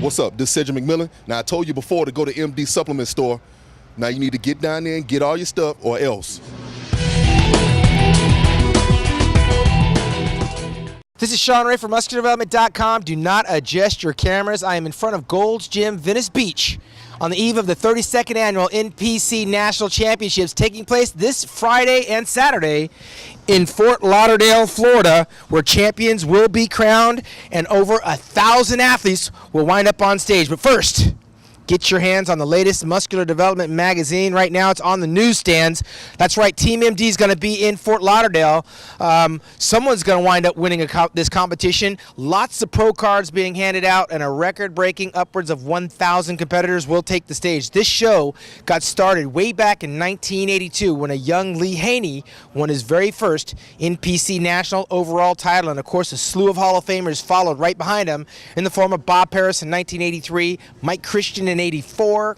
What's up? This is Cedric McMillan. Now, I told you before to go to MD Supplement Store. Now you need to get down there and get all your stuff or else. This is Shawn Ray from MuscularDevelopment.com. Do not adjust your cameras. I am in front of Golds Gym Venice Beach on the eve of the 32nd annual NPC National Championships taking place this Friday and Saturday in Fort Lauderdale, Florida, where champions will be crowned and over 1,000 athletes will wind up on stage. But first, get your hands on the latest Muscular Development magazine. Right now, it's on the newsstands. That's right, Team MD is going to be in Fort Lauderdale. Someone's going to wind up winning this competition. Lots of pro cards being handed out, and a record-breaking upwards of 1,000 competitors will take the stage. This show got started way back in 1982 when a young Lee Haney won his very first NPC National overall title, and of course, a slew of Hall of Famers followed right behind him in the form of Bob Paris in 1983, Mike Christian in 84,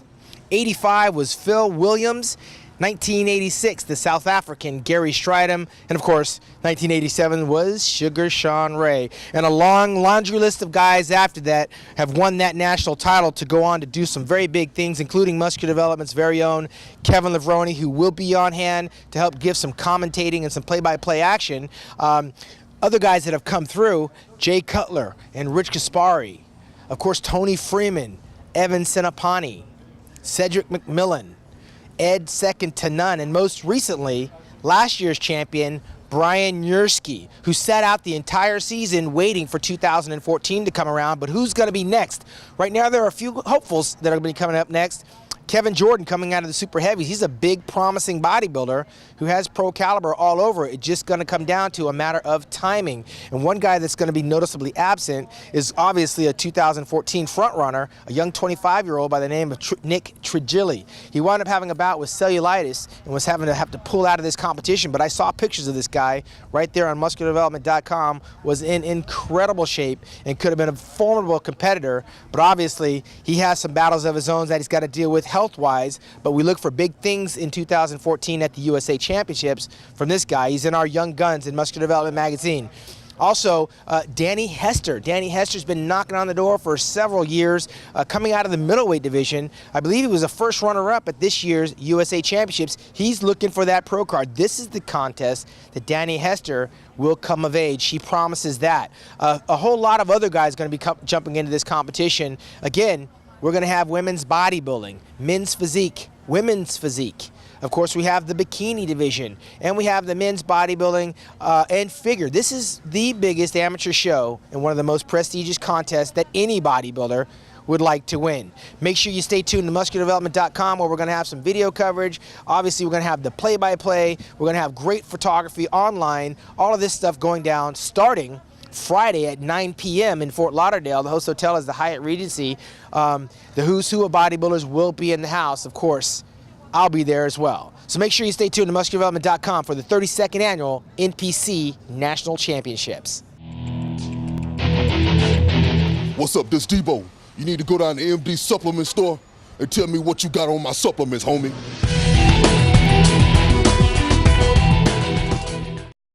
85 was Phil Williams, 1986 the South African Gary Stridham, and of course 1987 was Sugar Shawn Ray. And a long laundry list of guys after that have won that national title to go on to do some very big things, including Muscular Development's very own Kevin Levrone, who will be on hand to help give some commentating and some play-by-play action. Other guys that have come through, Jay Cutler and Rich Kaspari, of course Tony Freeman, Evan Senapani, Cedric McMillan, Ed second to none, and most recently, last year's champion, Brian Yursky, who sat out the entire season waiting for 2014 to come around. But who's going to be next? Right now, there are a few hopefuls that are going to be coming up next. Kevin Jordan coming out of the super heavies. He's a big, promising bodybuilder who has pro caliber all over. It's just going to come down to a matter of timing. And one guy that's going to be noticeably absent is obviously a 2014 frontrunner, a young 25-year-old by the name of Nick Trigilli. He wound up having a bout with cellulitis and was having to pull out of this competition. But I saw pictures of this guy right there on MuscularDevelopment.com. Was in incredible shape and could have been a formidable competitor. But obviously, he has some battles of his own that he's got to deal with health-wise, but we look for big things in 2014 at the USA Championships from this guy. He's in our Young Guns in Muscular Development magazine. Also, Danny Hester. Danny Hester's been knocking on the door for several years, coming out of the middleweight division. I believe he was a first runner-up at this year's USA Championships. He's looking for that pro card. This is the contest that Danny Hester will come of age. She promises that. A whole lot of other guys going to be jumping into this competition. Again, we're going to have women's bodybuilding, men's physique, women's physique. Of course, we have the bikini division, and we have the men's bodybuilding and figure. This is the biggest amateur show and one of the most prestigious contests that any bodybuilder would like to win. Make sure you stay tuned to MuscularDevelopment.com, where we're going to have some video coverage. Obviously, we're going to have the play-by-play. We're going to have great photography online. All of this stuff going down starting Friday at 9 p.m. in Fort Lauderdale. The host hotel is the Hyatt Regency. The who's who of bodybuilders will be in the house. Of course, I'll be there as well. So make sure you stay tuned to MuscularDevelopment.com for the 32nd annual NPC National Championships. What's up? This Debo. You need to go down to MD Supplement Store and tell me what you got on my supplements, homie.